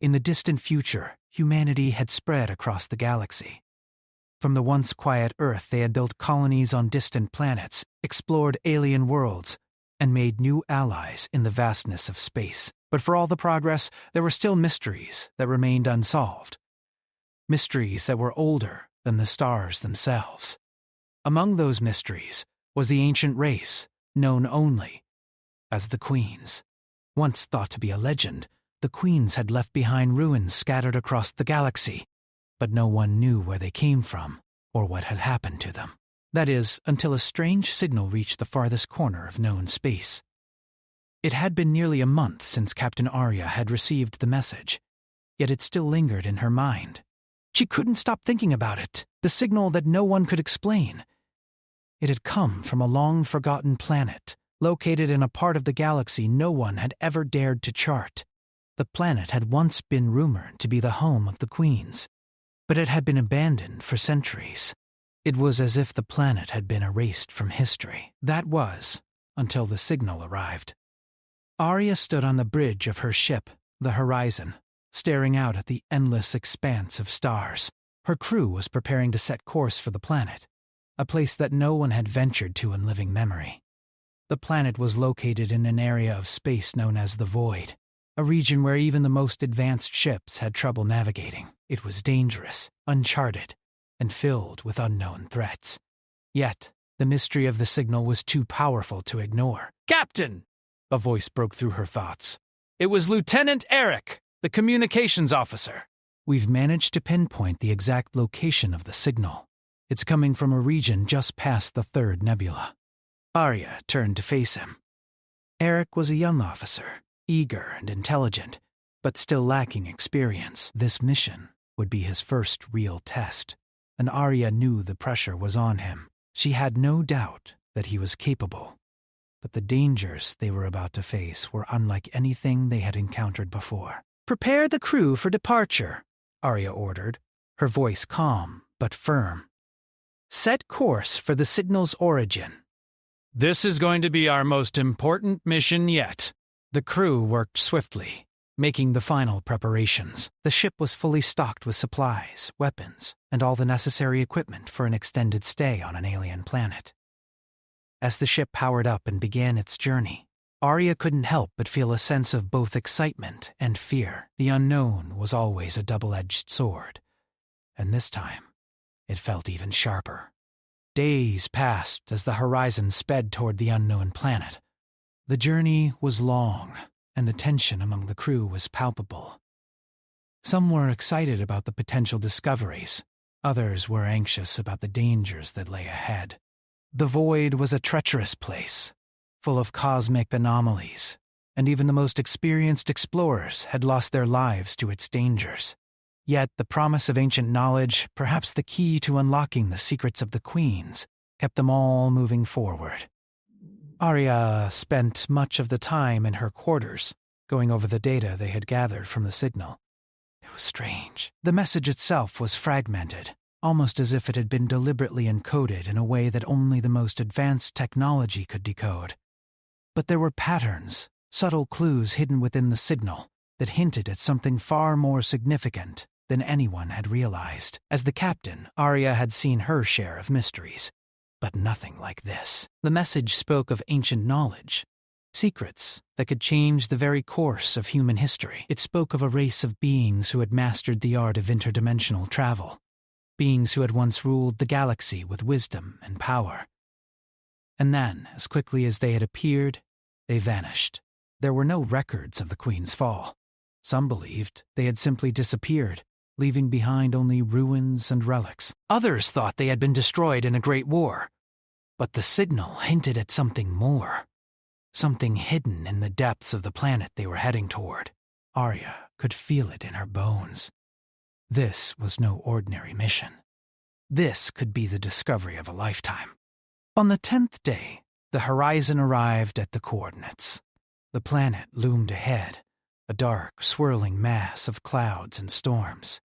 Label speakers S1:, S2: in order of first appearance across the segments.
S1: In the distant future, humanity had spread across the galaxy. From the once quiet Earth, they had built colonies on distant planets, explored alien worlds, and made new allies in the vastness of space. But for all the progress, there were still mysteries that remained unsolved. Mysteries that were older than the stars themselves. Among those mysteries was the ancient race, known only as the Queens. Once thought to be a legend, the Queens had left behind ruins scattered across the galaxy, but no one knew where they came from or what had happened to them. That is, until a strange signal reached the farthest corner of known space. It had been nearly a month since Captain Arya had received the message, yet it still lingered in her mind. She couldn't stop thinking about it, the signal that no one could explain. It had come from a long-forgotten planet, located in a part of the galaxy no one had ever dared to chart. The planet had once been rumored to be the home of the Queens, but it had been abandoned for centuries. It was as if the planet had been erased from history. That was, until the signal arrived. Arya stood on the bridge of her ship, the Horizon, staring out at the endless expanse of stars. Her crew was preparing to set course for the planet, a place that no one had ventured to in living memory. The planet was located in an area of space known as the Void, a region where even the most advanced ships had trouble navigating. It was dangerous, uncharted, and filled with unknown threats. Yet, the mystery of the signal was too powerful to ignore. "Captain!" a voice broke through her thoughts. "It was Lieutenant Eric, the communications officer." "We've managed to pinpoint the exact location of the signal. It's coming from a region just past the third nebula." Arya turned to face him. Eric was a young officer, eager and intelligent, but still lacking experience. This mission would be his first real test, and Arya knew the pressure was on him. She had no doubt that he was capable, but the dangers they were about to face were unlike anything they had encountered before. "Prepare the crew for departure," Arya ordered, her voice calm but firm. "Set course for the signal's origin." "This is going to be our most important mission yet." The crew worked swiftly, making the final preparations. The ship was fully stocked with supplies, weapons, and all the necessary equipment for an extended stay on an alien planet. As the ship powered up and began its journey, Arya couldn't help but feel a sense of both excitement and fear. The unknown was always a double-edged sword, and this time, it felt even sharper. Days passed as the Horizon sped toward the unknown planet. The journey was long, and the tension among the crew was palpable. Some were excited about the potential discoveries. Others were anxious about the dangers that lay ahead. The Void was a treacherous place, full of cosmic anomalies, and even the most experienced explorers had lost their lives to its dangers. Yet the promise of ancient knowledge, perhaps the key to unlocking the secrets of the Queens, kept them all moving forward. Arya spent much of the time in her quarters, going over the data they had gathered from the signal. It was strange. The message itself was fragmented, almost as if it had been deliberately encoded in a way that only the most advanced technology could decode. But there were patterns, subtle clues hidden within the signal that hinted at something far more significant than anyone had realized. As the captain, Arya had seen her share of mysteries, but nothing like this. The message spoke of ancient knowledge, secrets that could change the very course of human history. It spoke of a race of beings who had mastered the art of interdimensional travel, beings who had once ruled the galaxy with wisdom and power. And then, as quickly as they had appeared, they vanished. There were no records of the Queen's fall. Some believed they had simply disappeared, leaving behind only ruins and relics. Others thought they had been destroyed in a great war. But the signal hinted at something more, something hidden in the depths of the planet they were heading toward. Arya could feel it in her bones. This was no ordinary mission. This could be the discovery of a lifetime. On the 10th day, the Horizon arrived at the coordinates. The planet loomed ahead, a dark, swirling mass of clouds and storms.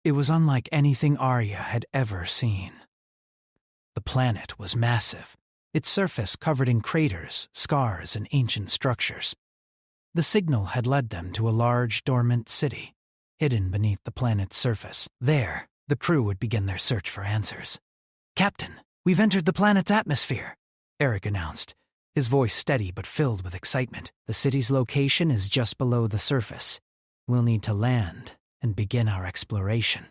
S1: It was unlike anything Arya had ever seen. The planet was massive, its surface covered in craters, scars, and ancient structures. The signal had led them to a large, dormant city, hidden beneath the planet's surface. There, the crew would begin their search for answers. "Captain, we've entered the planet's atmosphere," Eric announced, his voice steady but filled with excitement. "The city's location is just below the surface. We'll need to land and begin our exploration."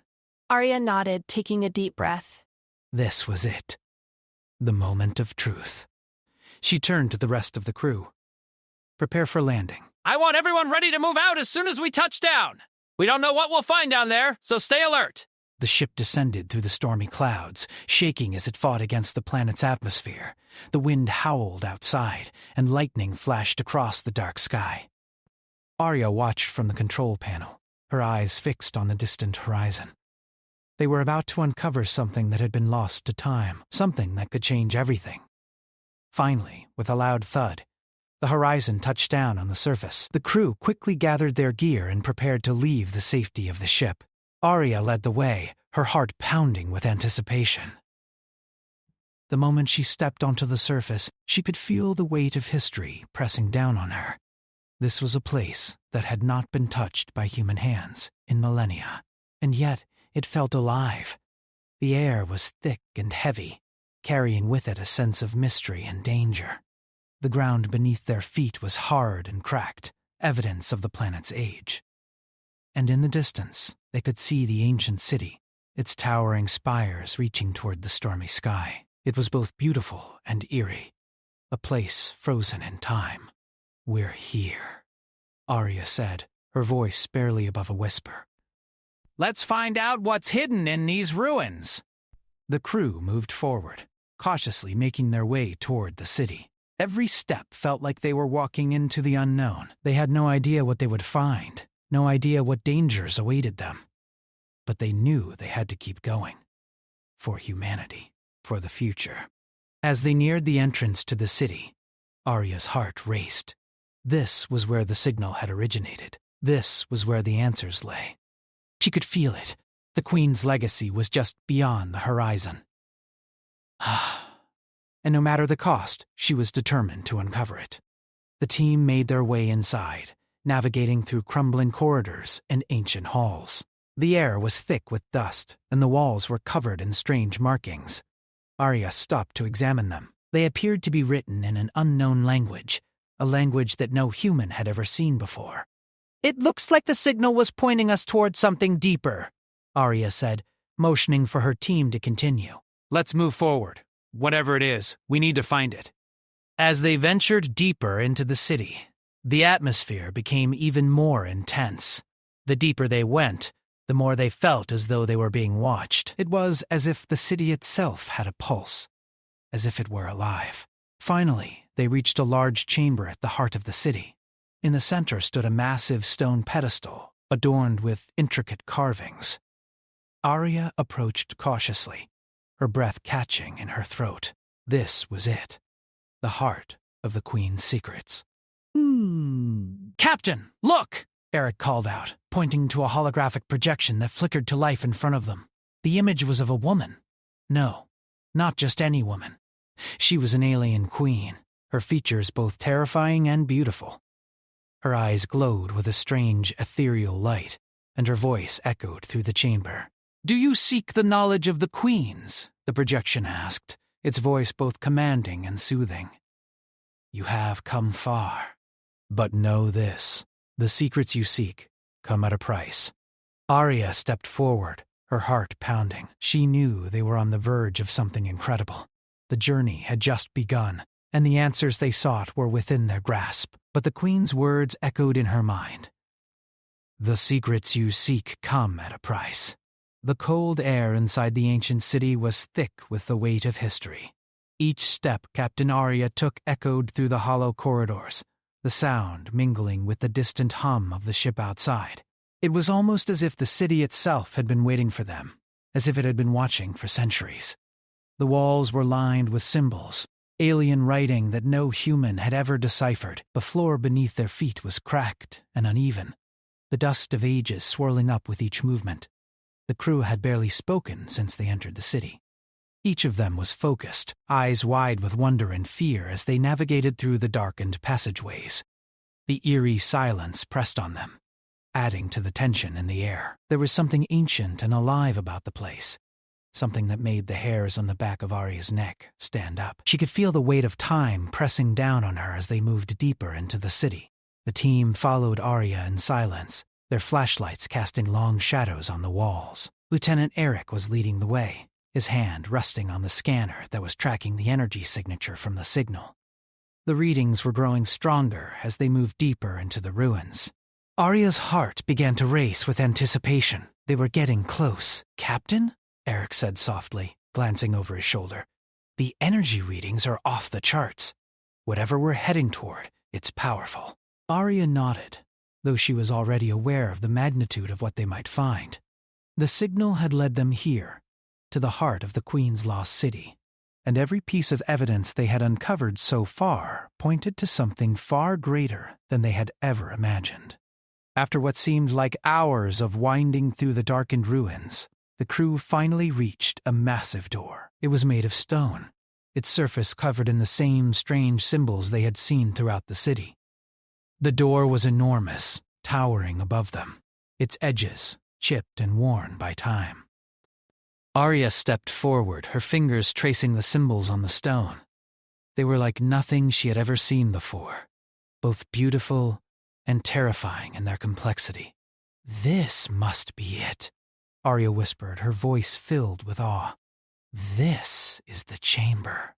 S2: Arya nodded, taking a deep breath.
S1: This was it. The moment of truth. She turned to the rest of the crew. "Prepare for landing."
S3: "I want everyone ready to move out as soon as we touch down. We don't know what we'll find down there, so stay alert."
S1: The ship descended through the stormy clouds, shaking as it fought against the planet's atmosphere. The wind howled outside, and lightning flashed across the dark sky. Arya watched from the control panel, her eyes fixed on the distant horizon. They were about to uncover something that had been lost to time, something that could change everything. Finally, with a loud thud, the horizon touched down on the surface. The crew quickly gathered their gear and prepared to leave the safety of the ship. Arya led the way, her heart pounding with anticipation. The moment she stepped onto the surface, she could feel the weight of history pressing down on her. This was a place that had not been touched by human hands in millennia, and yet it felt alive. The air was thick and heavy, carrying with it a sense of mystery and danger. The ground beneath their feet was hard and cracked, evidence of the planet's age. And in the distance, they could see the ancient city, its towering spires reaching toward the stormy sky. It was both beautiful and eerie, a place frozen in time. "We're here," Arya said, her voice barely above a whisper.
S3: "Let's find out what's hidden in these ruins."
S1: The crew moved forward, cautiously making their way toward the city. Every step felt like they were walking into the unknown. They had no idea what they would find, no idea what dangers awaited them. But they knew they had to keep going. For humanity, for the future. As they neared the entrance to the city, Arya's heart raced. This was where the signal had originated. This was where the answers lay. She could feel it. The Queen's legacy was just beyond the horizon. And no matter the cost, she was determined to uncover it. The team made their way inside, navigating through crumbling corridors and ancient halls. The air was thick with dust, and the walls were covered in strange markings. Arya stopped to examine them. They appeared to be written in an unknown language, a language that no human had ever seen before.
S3: "It looks like the signal was pointing us toward something deeper,"
S1: Arya said, motioning for her team to continue.
S3: "Let's move forward. Whatever it is, we need to find it."
S1: As they ventured deeper into the city, the atmosphere became even more intense. The deeper they went, the more they felt as though they were being watched. It was as if the city itself had a pulse, as if it were alive. Finally, they reached a large chamber at the heart of the city. In the center stood a massive stone pedestal, adorned with intricate carvings. Arya approached cautiously, her breath catching in her throat. This was it, the heart of the Queen's secrets.
S3: "Captain, look!"
S1: Eric called out, pointing to a holographic projection that flickered to life in front of them. The image was of a woman. No, not just any woman. She was an alien queen, her features both terrifying and beautiful. Her eyes glowed with a strange, ethereal light, and her voice echoed through the chamber.
S3: "Do you seek the knowledge of the queens?"
S1: the projection asked, its voice both commanding and soothing. "You have come far. But know this. The secrets you seek come at a price." Arya stepped forward, her heart pounding. She knew they were on the verge of something incredible. The journey had just begun, and the answers they sought were within their grasp. But the Queen's words echoed in her mind. "The secrets you seek come at a price." The cold air inside the ancient city was thick with the weight of history. Each step Captain Arya took echoed through the hollow corridors, the sound mingling with the distant hum of the ship outside. It was almost as if the city itself had been waiting for them, as if it had been watching for centuries. The walls were lined with symbols, alien writing that no human had ever deciphered. The floor beneath their feet was cracked and uneven, the dust of ages swirling up with each movement. The crew had barely spoken since they entered the city. Each of them was focused, eyes wide with wonder and fear as they navigated through the darkened passageways. The eerie silence pressed on them. adding to the tension in the air. There was something ancient and alive about the place, something that made the hairs on the back of Arya's neck stand up. She could feel the weight of time pressing down on her as they moved deeper into the city. The team followed Arya in silence, their flashlights casting long shadows on the walls. Lieutenant Eric was leading the way, his hand resting on the scanner that was tracking the energy signature from the signal. The readings were growing stronger as they moved deeper into the ruins. Arya's heart began to race with anticipation. They were getting close. "Captain?" Eric said softly, glancing over his shoulder. "The energy readings are off the charts. Whatever we're heading toward, it's powerful." Arya nodded, though she was already aware of the magnitude of what they might find. The signal had led them here, to the heart of the Queen's lost city, and every piece of evidence they had uncovered so far pointed to something far greater than they had ever imagined. After what seemed like hours of winding through the darkened ruins, the crew finally reached a massive door. It was made of stone, its surface covered in the same strange symbols they had seen throughout the city. The door was enormous, towering above them, its edges chipped and worn by time. Arya stepped forward, her fingers tracing the symbols on the stone. They were like nothing she had ever seen before, both beautiful and terrifying in their complexity. "This must be it," Arya whispered, her voice filled with awe. "This is the chamber."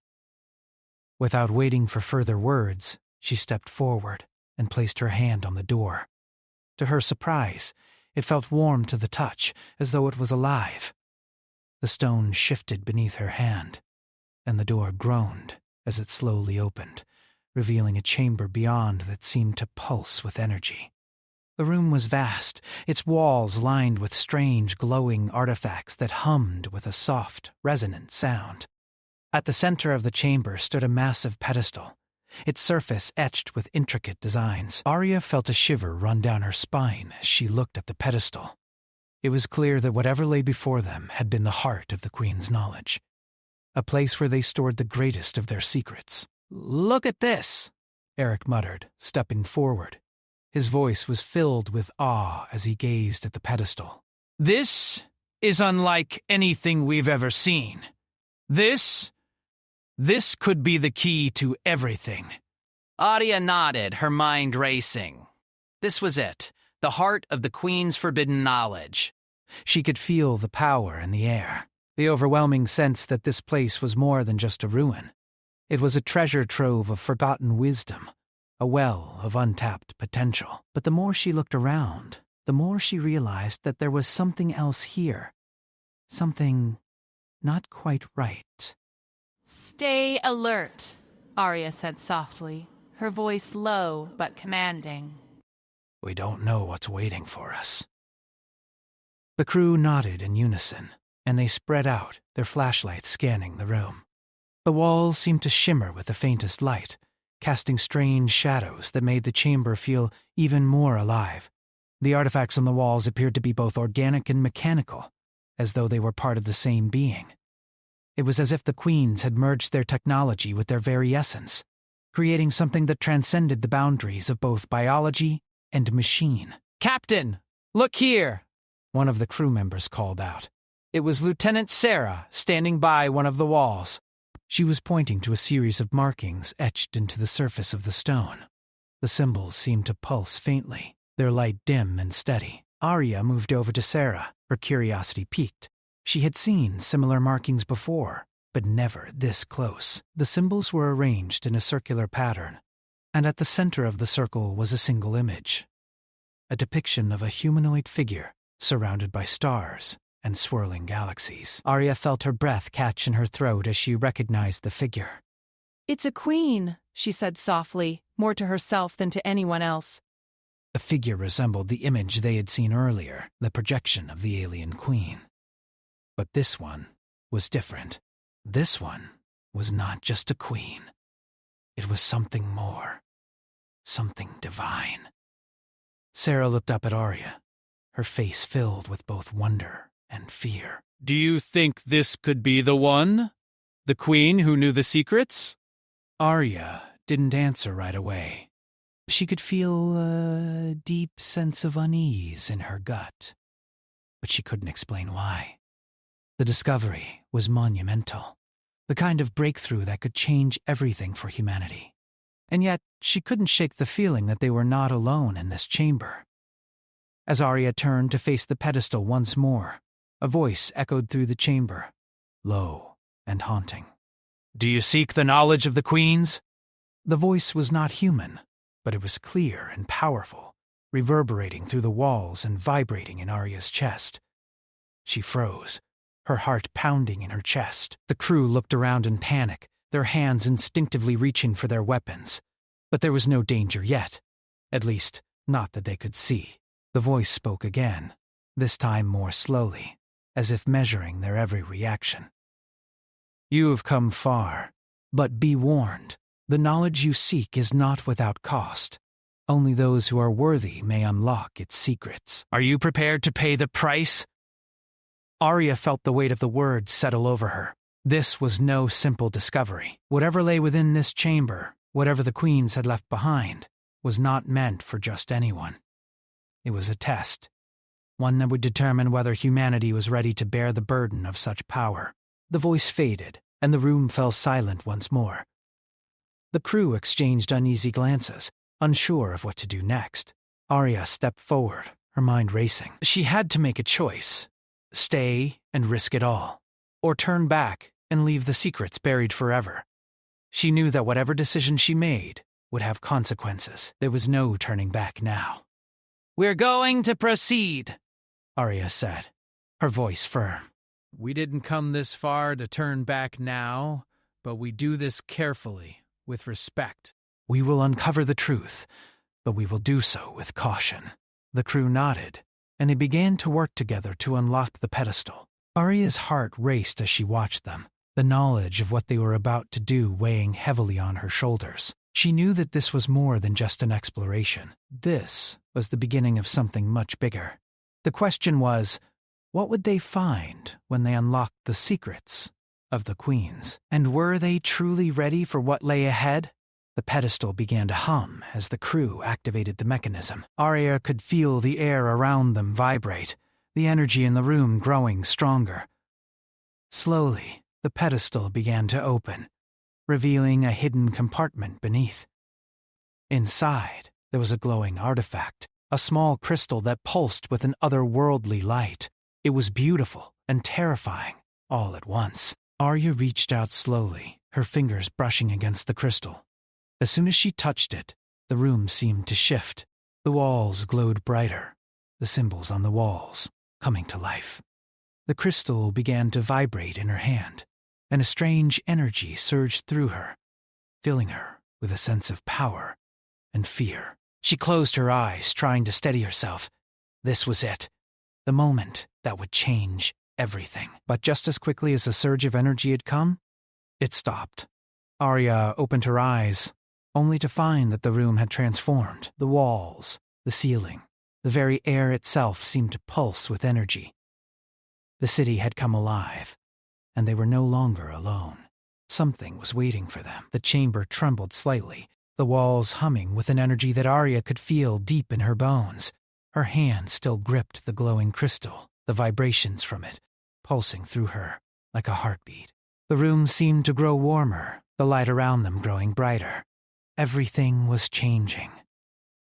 S1: Without waiting for further words, she stepped forward and placed her hand on the door. To her surprise, it felt warm to the touch, as though it was alive. The stone shifted beneath her hand, and the door groaned as it slowly opened, revealing a chamber beyond that seemed to pulse with energy. The room was vast, its walls lined with strange, glowing artifacts that hummed with a soft, resonant sound. At the center of the chamber stood a massive pedestal, its surface etched with intricate designs. Arya felt a shiver run down her spine as she looked at the pedestal. It was clear that whatever lay before them had been the heart of the Queen's knowledge, a place where they stored the greatest of their secrets. "Look at this," Eric muttered, stepping forward. His voice was filled with awe as he gazed at the pedestal. "This is unlike anything we've ever seen. This could be the key to everything."
S3: Arya nodded, her mind racing. This was it, the heart of the Queen's forbidden knowledge.
S1: She could feel the power in the air, the overwhelming sense that this place was more than just a ruin. It was a treasure trove of forgotten wisdom, a well of untapped potential. But the more she looked around, the more she realized that there was something else here. Something not quite right.
S2: Stay alert, Arya said softly, her voice low but commanding.
S1: "We don't know what's waiting for us." The crew nodded in unison, and they spread out, their flashlights scanning the room. The walls seemed to shimmer with the faintest light, casting strange shadows that made the chamber feel even more alive. The artifacts on the walls appeared to be both organic and mechanical, as though they were part of the same being. It was as if the Queens had merged their technology with their very essence, creating something that transcended the boundaries of both biology and machine. "Captain, look here!" one of the crew members called out. It was Lieutenant Sarah standing by one of the walls. She was pointing to a series of markings etched into the surface of the stone. The symbols seemed to pulse faintly, their light dim and steady. Arya moved over to Sarah, her curiosity piqued. She had seen similar markings before, but never this close. The symbols were arranged in a circular pattern, and at the center of the circle was a single image, a depiction of a humanoid figure surrounded by stars and swirling galaxies. Arya felt her breath catch in her throat as she recognized the figure.
S2: "It's a queen," she said softly, more to herself than to anyone else.
S1: The figure resembled the image they had seen earlier, the projection of the alien queen. But this one was different. This one was not just a queen. It was something more, something divine. Sarah looked up at Arya, her face filled with both wonder and fear.
S3: "Do you think this could be the one? The queen who knew the secrets?"
S1: Arya didn't answer right away. She could feel a deep sense of unease in her gut, but she couldn't explain why. The discovery was monumental, the kind of breakthrough that could change everything for humanity. And yet, she couldn't shake the feeling that they were not alone in this chamber. As Arya turned to face the pedestal once more, a voice echoed through the chamber, low and haunting. "Do you seek the knowledge of the queens?" The voice was not human, but it was clear and powerful, reverberating through the walls and vibrating in Arya's chest. She froze, her heart pounding in her chest. The crew looked around in panic, their hands instinctively reaching for their weapons. But there was no danger yet, at least not that they could see. The voice spoke again, this time more slowly, as if measuring their every reaction. "You have come far, but be warned. The knowledge you seek is not without cost. Only those who are worthy may unlock its secrets. Are you prepared to pay the price?" Arya felt the weight of the words settle over her. This was no simple discovery. Whatever lay within this chamber, whatever the queens had left behind, was not meant for just anyone. It was a test, one that would determine whether humanity was ready to bear the burden of such power. The voice faded, and the room fell silent once more. The crew exchanged uneasy glances, unsure of what to do next. Arya stepped forward, her mind racing. She had to make a choice: stay and risk it all, or turn back and leave the secrets buried forever. She knew that whatever decision she made would have consequences. There was no turning back now. "We're going to proceed," Arya said, her voice firm. "We didn't come this far to turn back now, but we do this carefully, with respect. We will uncover the truth, but we will do so with caution." The crew nodded, and they began to work together to unlock the pedestal. Arya's heart raced as she watched them, the knowledge of what they were about to do weighing heavily on her shoulders. She knew that this was more than just an exploration. This was the beginning of something much bigger. The question was, what would they find when they unlocked the secrets of the queens? And were they truly ready for what lay ahead? The pedestal began to hum as the crew activated the mechanism. Arya could feel the air around them vibrate, the energy in the room growing stronger. Slowly, the pedestal began to open, revealing a hidden compartment beneath. Inside, there was a glowing artifact, a small crystal that pulsed with an otherworldly light. It was beautiful and terrifying, all at once. Arya reached out slowly, her fingers brushing against the crystal. As soon as she touched it, the room seemed to shift. The walls glowed brighter, the symbols on the walls coming to life. The crystal began to vibrate in her hand, and a strange energy surged through her, filling her with a sense of power and fear. She closed her eyes, trying to steady herself. This was it, the moment that would change everything. But just as quickly as the surge of energy had come, it stopped. Arya opened her eyes, only to find that the room had transformed. The walls, the ceiling, the very air itself seemed to pulse with energy. The city had come alive, and they were no longer alone. Something was waiting for them. The chamber trembled slightly, the walls humming with an energy that Arya could feel deep in her bones. Her hand still gripped the glowing crystal, the vibrations from it pulsing through her like a heartbeat. The room seemed to grow warmer, the light around them growing brighter. Everything was changing.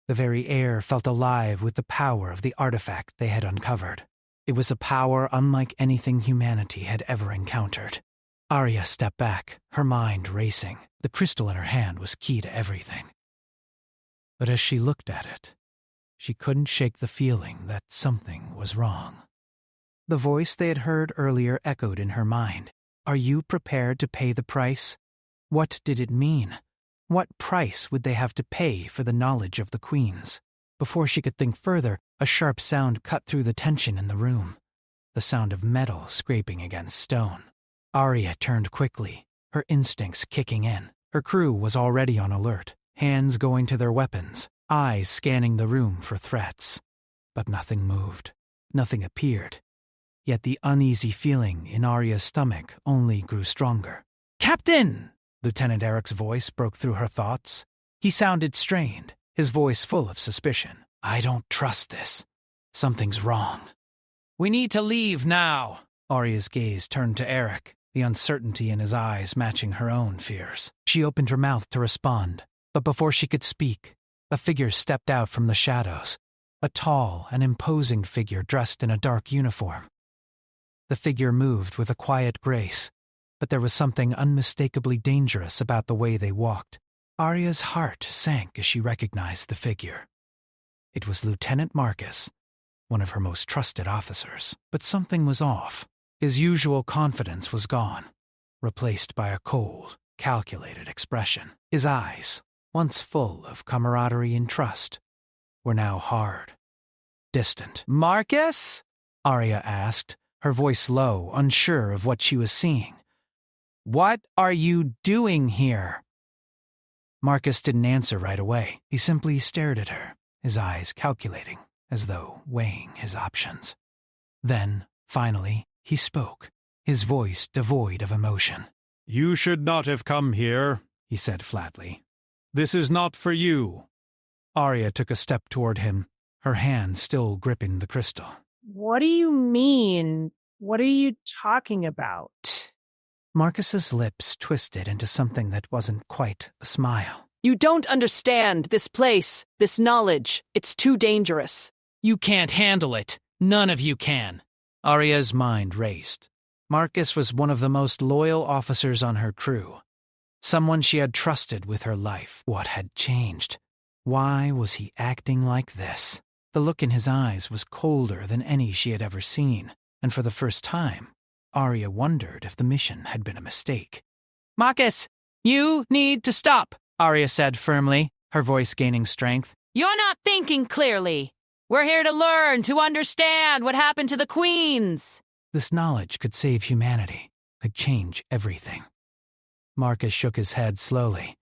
S1: The very air felt alive with the power of the artifact they had uncovered. It was a power unlike anything humanity had ever encountered. Arya stepped back, her mind racing. The crystal in her hand was key to everything. But as she looked at it, she couldn't shake the feeling that something was wrong. The voice they had heard earlier echoed in her mind. Are you prepared to pay the price? What did it mean? What price would they have to pay for the knowledge of the queens? Before she could think further, a sharp sound cut through the tension in the room, the sound of metal scraping against stone. Arya turned quickly, her instincts kicking in. Her crew was already on alert, hands going to their weapons, eyes scanning the room for threats. But nothing moved, nothing appeared. Yet the uneasy feeling in Arya's stomach only grew stronger. "Captain!" Lieutenant Eric's voice broke through her thoughts. He sounded strained, his voice full of suspicion. I don't trust this. Something's wrong. We need to leave now. Arya's gaze turned to Eric, the uncertainty in his eyes matching her own fears. She opened her mouth to respond, but before she could speak, a figure stepped out from the shadows, a tall and imposing figure dressed in a dark uniform. The figure moved with a quiet grace, but there was something unmistakably dangerous about the way they walked. Arya's heart sank as she recognized the figure. It was Lieutenant Marcus, one of her most trusted officers. But something was off. His usual confidence was gone, replaced by a cold, calculated expression. His eyes, once full of camaraderie and trust, were now hard, distant. Marcus? Arya asked, her voice low, unsure of what she was seeing. What are you doing here? Marcus didn't answer right away. He simply stared at her, his eyes calculating, as though weighing his options. Then, finally, he spoke, his voice devoid of emotion. You should not have come here, he said flatly. This is not for you. Arya took a step toward him, her hand still gripping the crystal.
S4: What do you mean? What are you talking about?
S1: Marcus's lips twisted into something that wasn't quite a smile.
S5: You don't understand this place, this knowledge. It's too dangerous.
S3: You can't handle it. None of you can.
S1: Arya's mind raced. Marcus was one of the most loyal officers on her crew, someone she had trusted with her life. What had changed? Why was he acting like this? The look in his eyes was colder than any she had ever seen, and for the first time, Arya wondered if the mission had been a mistake.
S3: Marcus, you need to stop, Arya said firmly, her voice gaining strength. You're not thinking clearly. We're here to learn, to understand what happened to the queens.
S1: This knowledge could save humanity, could change everything. Marcus shook his head slowly,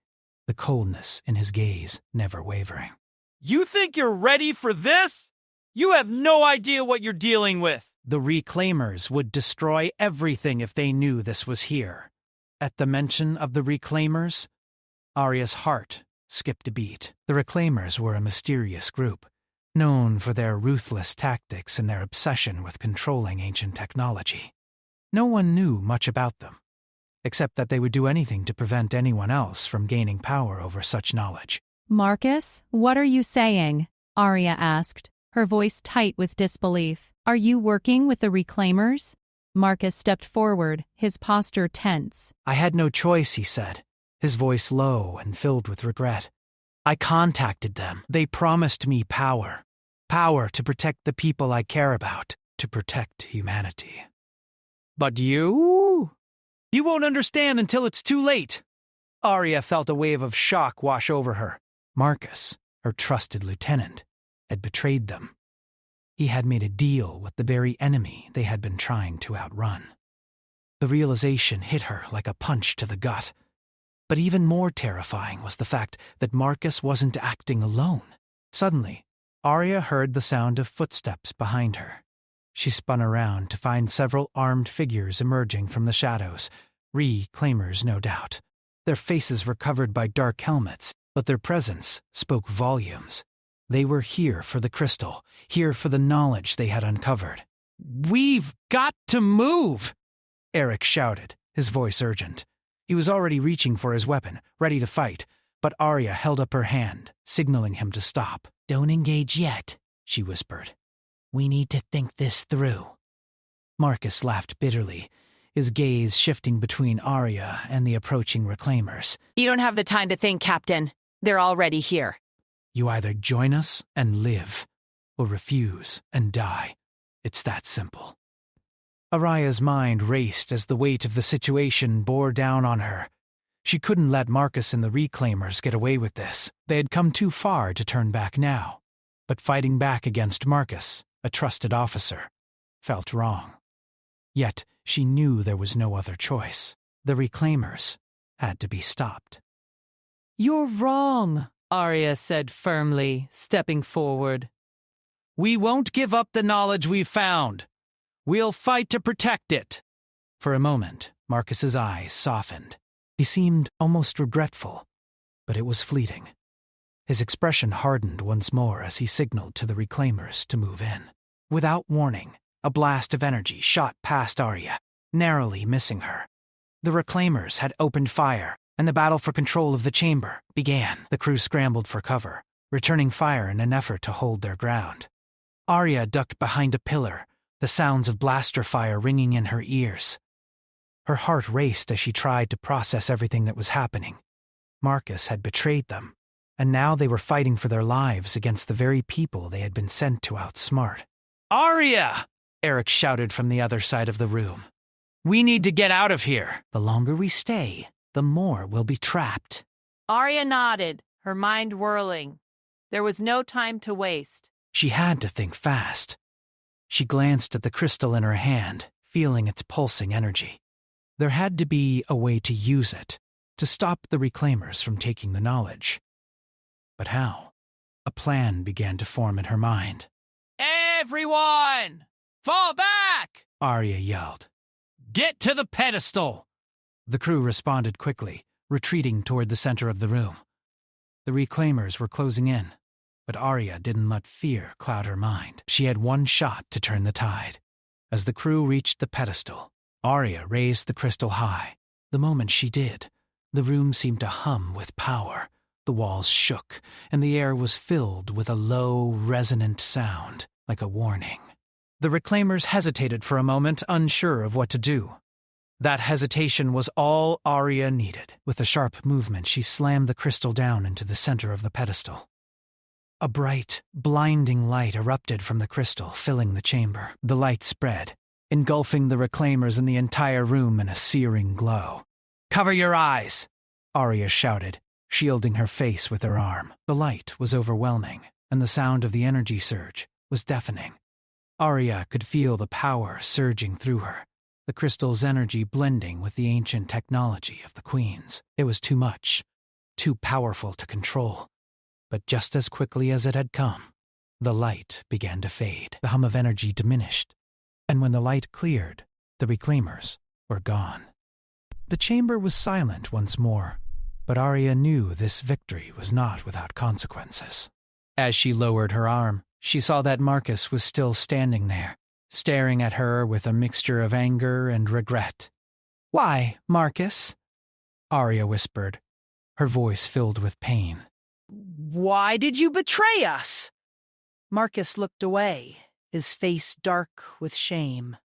S1: the coldness in his gaze never wavering.
S6: You think you're ready for this? You have no idea what you're dealing with.
S1: The Reclaimers would destroy everything if they knew this was here. At the mention of the Reclaimers, Arya's heart skipped a beat. The Reclaimers were a mysterious group, known for their ruthless tactics and their obsession with controlling ancient technology. No one knew much about them, except that they would do anything to prevent anyone else from gaining power over such knowledge.
S7: Marcus, what are you saying? Arya asked, her voice tight with disbelief. Are you working with the Reclaimers? Marcus stepped forward, his posture tense.
S1: I had no choice, he said, his voice low and filled with regret. I contacted them. They promised me power. Power to protect the people I care about, to protect humanity.
S6: But you? You won't understand until it's too late. Arya felt a wave of shock wash over her.
S1: Marcus, her trusted lieutenant, had betrayed them. He had made a deal with the very enemy they had been trying to outrun. The realization hit her like a punch to the gut. But even more terrifying was the fact that Marcus wasn't acting alone. Suddenly, Arya heard the sound of footsteps behind her. She spun around to find several armed figures emerging from the shadows, Reclaimers no doubt. Their faces were covered by dark helmets, but their presence spoke volumes. They were here for the crystal, here for the knowledge they had uncovered.
S3: We've got to move,
S1: Eric shouted, his voice urgent. He was already reaching for his weapon, ready to fight, but Arya held up her hand, signaling him to stop. Don't engage yet, she whispered. We need to think this through. Marcus laughed bitterly, his gaze shifting between Arya and the approaching Reclaimers.
S5: You don't have the time to think, Captain. They're already here.
S1: You either join us and live, or refuse and die. It's that simple. Arya's mind raced as the weight of the situation bore down on her. She couldn't let Marcus and the Reclaimers get away with this. They had come too far to turn back now. But fighting back against Marcus, a trusted officer, felt wrong. Yet she knew there was no other choice. The Reclaimers had to be stopped.
S2: You're wrong, Arya said firmly, stepping forward.
S6: We won't give up the knowledge we've found. We'll fight to protect it.
S1: For a moment, Marcus's eyes softened. He seemed almost regretful, but it was fleeting. His expression hardened once more as he signaled to the reclaimers to move in. Without warning, a blast of energy shot past Arya, narrowly missing her. The reclaimers had opened fire, and the battle for control of the chamber began. The crew scrambled for cover, returning fire in an effort to hold their ground. Arya ducked behind a pillar, the sounds of blaster fire ringing in her ears. Her heart raced as she tried to process everything that was happening. Marcus had betrayed them, and now they were fighting for their lives against the very people they had been sent to outsmart.
S6: Arya! Eric shouted from the other side of the room. We need to get out of here.
S1: The longer we stay, the more we'll be trapped.
S2: Arya nodded, her mind whirling. There was no time to waste.
S1: She had to think fast. She glanced at the crystal in her hand, feeling its pulsing energy. There had to be a way to use it, to stop the reclaimers from taking the knowledge. But how? A plan began to form in her mind.
S6: Everyone! Fall back!
S1: Arya yelled.
S6: Get to the pedestal!
S1: The crew responded quickly, retreating toward the center of the room. The reclaimers were closing in, but Arya didn't let fear cloud her mind. She had one shot to turn the tide. As the crew reached the pedestal, Arya raised the crystal high. The moment she did, the room seemed to hum with power. The walls shook, and the air was filled with a low, resonant sound, like a warning. The reclaimers hesitated for a moment, unsure of what to do. That hesitation was all Arya needed. With a sharp movement, she slammed the crystal down into the center of the pedestal. A bright, blinding light erupted from the crystal, filling the chamber. The light spread, engulfing the reclaimers and the entire room in a searing glow.
S6: Cover your eyes!
S1: Arya shouted, shielding her face with her arm. The light was overwhelming, and the sound of the energy surge was deafening. Arya could feel the power surging through her, the crystal's energy blending with the ancient technology of the queens. It was too much, too powerful to control. But just as quickly as it had come, the light began to fade. The hum of energy diminished, and when the light cleared, the reclaimers were gone. The chamber was silent once more, but Arya knew this victory was not without consequences. As she lowered her arm, she saw that Marcus was still standing there, staring at her with a mixture of anger and regret. "Why, Marcus?" Arya whispered, her voice filled with pain.
S3: Why did you betray us? Marcus looked away, his face dark with shame.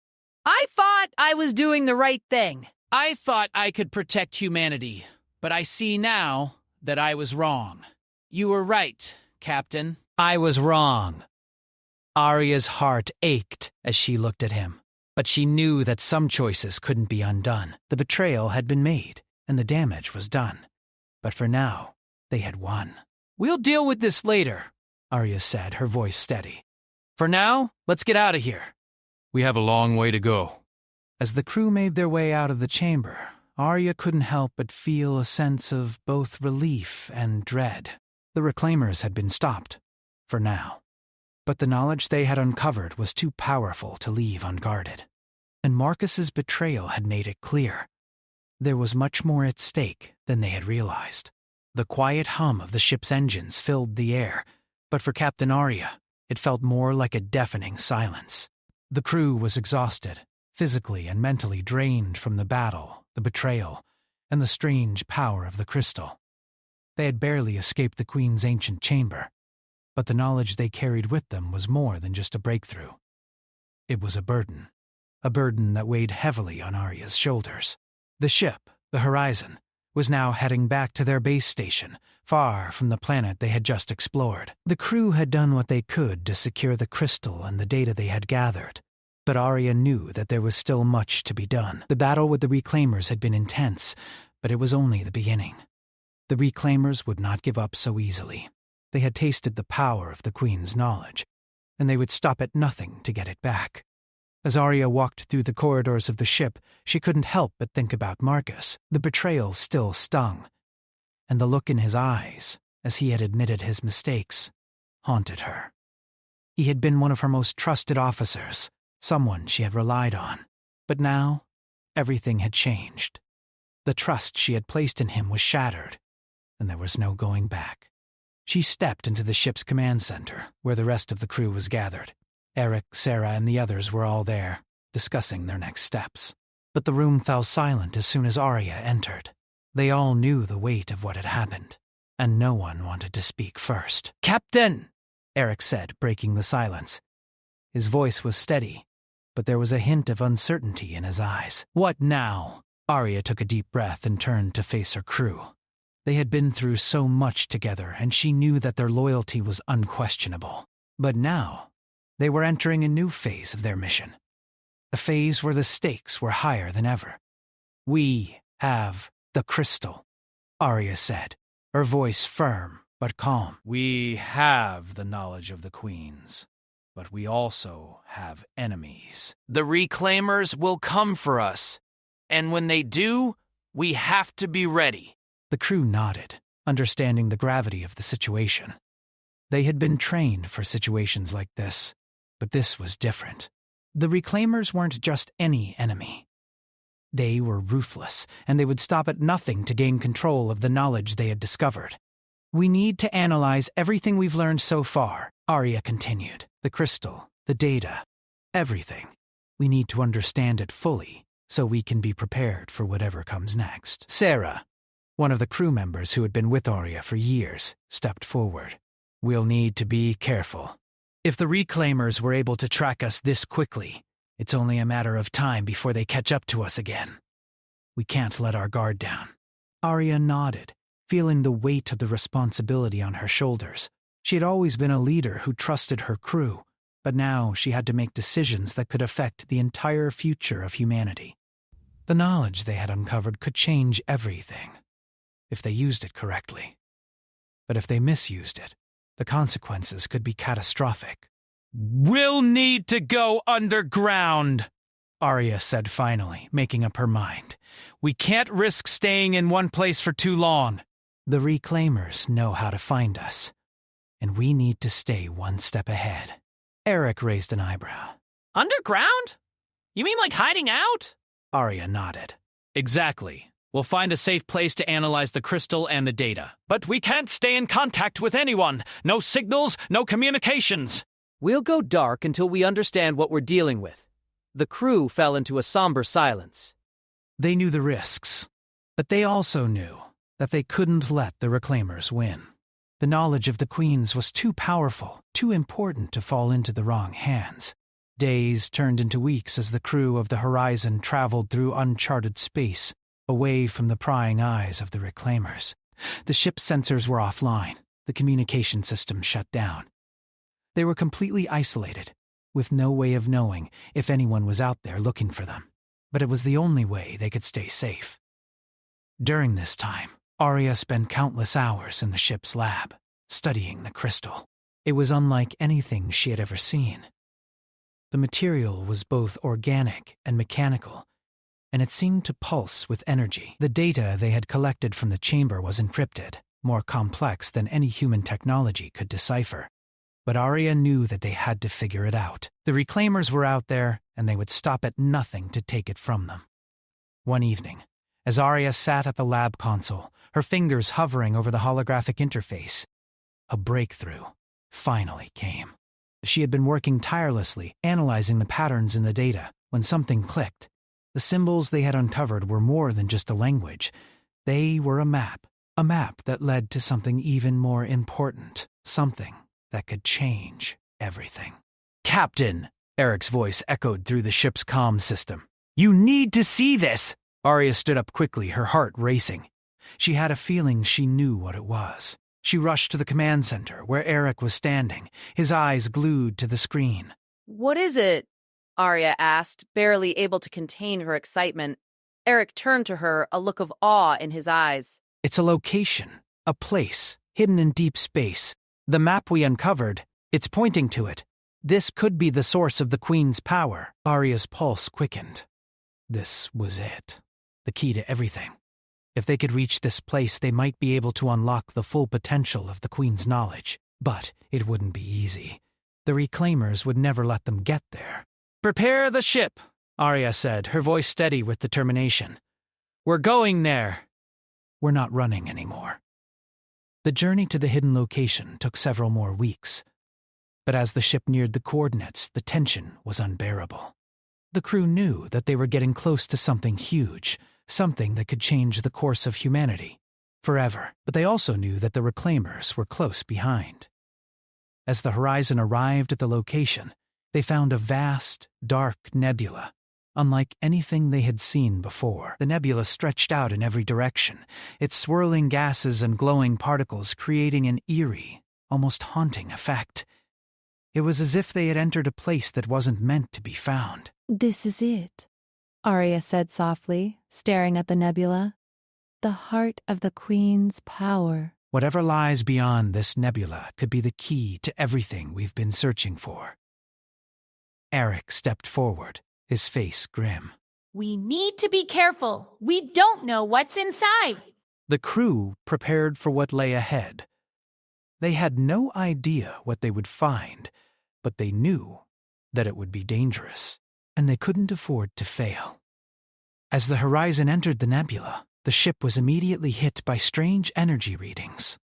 S3: I thought I was doing the right thing.
S6: I thought I could protect humanity, but I see now that I was wrong. You were right, Captain.
S1: I was wrong. Arya's heart ached as she looked at him, but she knew that some choices couldn't be undone. The betrayal had been made, and the damage was done. But for now, they had won.
S6: We'll deal with this later,
S1: Arya said, her voice steady.
S6: For now, let's get out of here.
S8: We have a long way to go.
S1: As the crew made their way out of the chamber, Arya couldn't help but feel a sense of both relief and dread. The reclaimers had been stopped, for now. But the knowledge they had uncovered was too powerful to leave unguarded. And Marcus's betrayal had made it clear. There was much more at stake than they had realized. The quiet hum of the ship's engines filled the air, but for Captain Arya, it felt more like a deafening silence. The crew was exhausted, physically and mentally drained from the battle, the betrayal, and the strange power of the crystal. They had barely escaped the Queen's ancient chamber, but the knowledge they carried with them was more than just a breakthrough. It was a burden that weighed heavily on Arya's shoulders. The ship, the Horizon, was now heading back to their base station, far from the planet they had just explored. The crew had done what they could to secure the crystal and the data they had gathered, but Arya knew that there was still much to be done. The battle with the reclaimers had been intense, but it was only the beginning. The reclaimers would not give up so easily. They had tasted the power of the Queen's knowledge, and they would stop at nothing to get it back. As Arya walked through the corridors of the ship, she couldn't help but think about Marcus. The betrayal still stung, and the look in his eyes, as he had admitted his mistakes, haunted her. He had been one of her most trusted officers, someone she had relied on. But now, everything had changed. The trust she had placed in him was shattered, and there was no going back. She stepped into the ship's command center, where the rest of the crew was gathered. Eric, Sarah, and the others were all there, discussing their next steps. But the room fell silent as soon as Arya entered. They all knew the weight of what had happened, and no one wanted to speak first. "Captain!" Eric said, breaking the silence. His voice was steady, but there was a hint of uncertainty in his eyes. "What now?" Arya took a deep breath and turned to face her crew. They had been through so much together, and she knew that their loyalty was unquestionable. But now, they were entering a new phase of their mission. A phase where the stakes were higher than ever. "We have the crystal," Arya said, her voice firm but calm.
S6: "We have the knowledge of the Queens, but we also have enemies. The Reclaimers will come for us, and when they do, we have to be ready."
S1: The crew nodded, understanding the gravity of the situation. They had been trained for situations like this, but this was different. The Reclaimers weren't just any enemy. They were ruthless, and they would stop at nothing to gain control of the knowledge they had discovered. "We need to analyze everything we've learned so far," Arya continued. "The crystal, the data, everything. We need to understand it fully, so we can be prepared for whatever comes next." Sarah, one of the crew members who had been with Arya for years, stepped forward. "We'll need to be careful. If the Reclaimers were able to track us this quickly, it's only a matter of time before they catch up to us again. We can't let our guard down." Arya nodded, feeling the weight of the responsibility on her shoulders. She had always been a leader who trusted her crew, but now she had to make decisions that could affect the entire future of humanity. The knowledge they had uncovered could change everything, if they used it correctly. But if they misused it, the consequences could be catastrophic. "We'll need to go underground," Arya said finally, making up her mind. "We can't risk staying in one place for too long. The Reclaimers know how to find us, and we need to stay one step ahead." Eric raised an eyebrow.
S3: Underground? You mean like hiding out?
S1: Arya nodded.
S6: "Exactly. We'll find a safe place to analyze the crystal and the data. But we can't stay in contact with anyone. No signals, no communications."
S5: We'll go dark until we understand what we're dealing with. The crew fell into a somber silence.
S1: They knew the risks, but they also knew that they couldn't let the Reclaimers win. The knowledge of the Queens was too powerful, too important to fall into the wrong hands. Days turned into weeks as the crew of the Horizon traveled through uncharted space, away from the prying eyes of the Reclaimers. The ship's sensors were offline, the communication system shut down. They were completely isolated, with no way of knowing if anyone was out there looking for them. But it was the only way they could stay safe. During this time, Arya spent countless hours in the ship's lab, studying the crystal. It was unlike anything she had ever seen. The material was both organic and mechanical, and it seemed to pulse with energy. The data they had collected from the chamber was encrypted, more complex than any human technology could decipher. But Arya knew that they had to figure it out. The Reclaimers were out there, and they would stop at nothing to take it from them. One evening, as Arya sat at the lab console, her fingers hovering over the holographic interface, a breakthrough finally came. She had been working tirelessly, analyzing the patterns in the data, when something clicked. The symbols they had uncovered were more than just a language. They were a map that led to something even more important, something that could change everything. "Captain!" Eric's voice echoed through the ship's comm system. "You need to see this!" Arya stood up quickly, her heart racing. She had a feeling she knew what it was. She rushed to the command center, where Eric was standing, his eyes glued to the screen.
S9: "What is it?" Arya asked, barely able to contain her excitement. Eric turned to her, a look of awe in his eyes.
S1: "It's a location, a place, hidden in deep space. The map we uncovered, it's pointing to it. This could be the source of the Queen's power." Arya's pulse quickened. This was it. The key to everything. If they could reach this place, they might be able to unlock the full potential of the Queen's knowledge. But it wouldn't be easy. The Reclaimers would never let them get there.
S6: "Prepare the ship," Arya said, her voice steady with determination. "We're going there."
S1: "We're not running anymore." The journey to the hidden location took several more weeks. But as the ship neared the coordinates, the tension was unbearable. The crew knew that they were getting close to something huge, something that could change the course of humanity forever, but they also knew that the reclaimers were close behind. As the Horizon arrived at the location, they found a vast, dark nebula, unlike anything they had seen before. The nebula stretched out in every direction, its swirling gases and glowing particles creating an eerie, almost haunting effect. It was as if they had entered a place that wasn't meant to be found.
S7: This is it, Arya said softly, staring at the nebula. The heart of the Queen's power.
S1: Whatever lies beyond this nebula could be the key to everything we've been searching for. Eric stepped forward, his face grim.
S2: We need to be careful. We don't know what's inside.
S1: The crew prepared for what lay ahead. They had no idea what they would find, but they knew that it would be dangerous, and they couldn't afford to fail. As the Horizon entered the nebula, the ship was immediately hit by strange energy readings.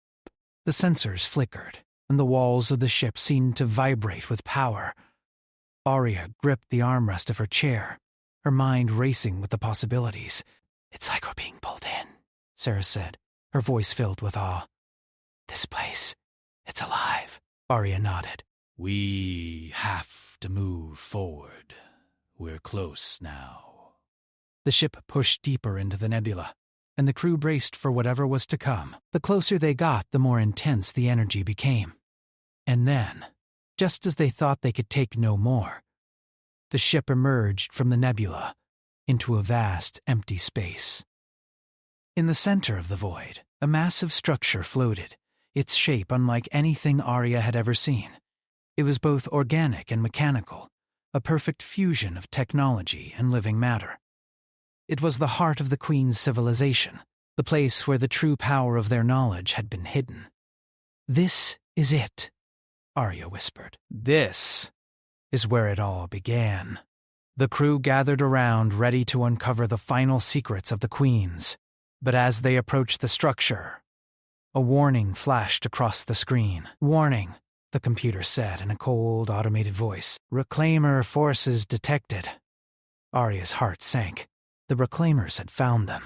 S1: The sensors flickered, and the walls of the ship seemed to vibrate with power. Arya gripped the armrest of her chair, her mind racing with the possibilities. It's like we're being pulled in, Sarah said, her voice filled with awe. This place, it's alive. Arya nodded.
S8: We have to move forward. We're close now.
S1: The ship pushed deeper into the nebula, and the crew braced for whatever was to come. The closer they got, the more intense the energy became. And then, just as they thought they could take no more, the ship emerged from the nebula into a vast, empty space. In the center of the void, a massive structure floated, its shape unlike anything Arya had ever seen. It was both organic and mechanical, a perfect fusion of technology and living matter. It was the heart of the Queen's civilization, the place where the true power of their knowledge had been hidden. This is it, Arya whispered. This is where it all began. The crew gathered around, ready to uncover the final secrets of the Queens. But as they approached the structure, a warning flashed across the screen. Warning, the computer said in a cold, automated voice. Reclaimer forces detected. Arya's heart sank. The Reclaimers had found them.